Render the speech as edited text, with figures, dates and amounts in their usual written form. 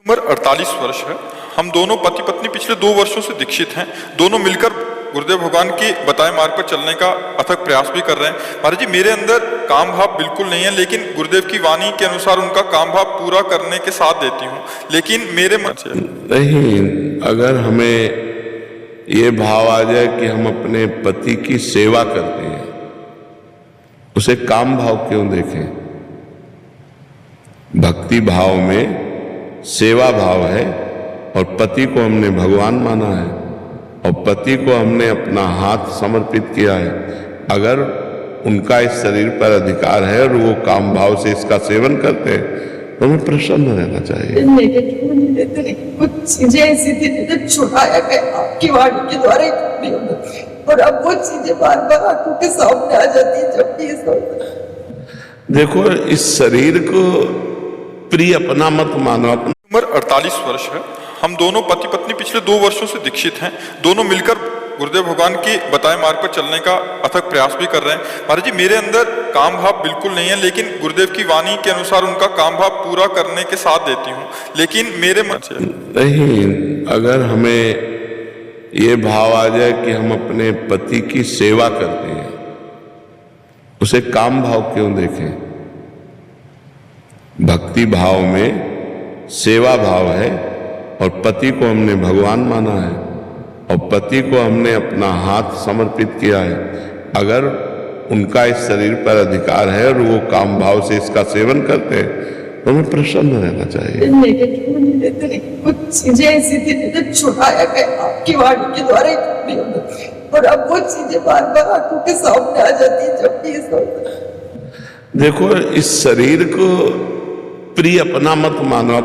उम्र 48 वर्ष है। हम दोनों पति पत्नी पिछले 2 वर्षों से दीक्षित हैं। दोनों मिलकर गुरुदेव भगवान के बताए मार्ग पर चलने का अथक प्रयास भी कर रहे हैं। महाराज जी, मेरे अंदर काम भाव बिल्कुल नहीं है, लेकिन गुरुदेव की वाणी के अनुसार उनका काम भाव पूरा करने के साथ देती हूँ, लेकिन मेरे मन से नहीं। अगर हमें ये भाव आ जाए कि हम अपने पति की सेवा करते हैं, उसे काम भाव क्यों देखें? भक्ति भाव में सेवा भाव है और पति को हमने भगवान माना है और पति को हमने अपना हाथ समर्पित किया है। अगर उनका इस शरीर पर अधिकार है और वो काम भाव से इसका सेवन करते हैं तो हमें प्रसन्न रहना चाहिए। कुछ चीजें ऐसी थी जिन्हें छुड़ाया गया आपकी वाणी के द्वारा ही पूरी हो गई, और अब वो चीजें बार बार आंखों के सामने आ जाती है जब भी देखो, इस शरीर को प्रिय अपना मत मानो। उम्र 48 वर्ष है। हम दोनों पति पत्नी पिछले 2 वर्षों से दीक्षित हैं। दोनों मिलकर गुरुदेव भगवान के बताए मार्ग पर चलने का अथक प्रयास भी कर रहे हैं। महाराज जी, मेरे अंदर काम भाव बिल्कुल नहीं है, लेकिन गुरुदेव की वाणी के अनुसार उनका काम भाव पूरा करने के साथ देती हूँ, लेकिन मेरे मन से नहीं। अगर हमें ये भाव आ जाए कि हम अपने पति की सेवा करते हैं, उसे काम भाव क्यों देखें? भक्ति भाव में सेवा भाव है और पति को हमने भगवान माना है और पति को हमने अपना हाथ समर्पित किया है। अगर उनका इस शरीर पर अधिकार है और वो काम भाव से इसका सेवन करते हैं तो हमें प्रसन्न रहना चाहिए। कुछ चीजें ऐसी थी जिन्हें छुड़ाया गया आपकी वाणी के द्वारा ही पूरी हो गई, और अब वो चीजें बार बार आंखों के सामने आ जाती है जब भी देखो, इस शरीर को प्रिय अपना मत मानो।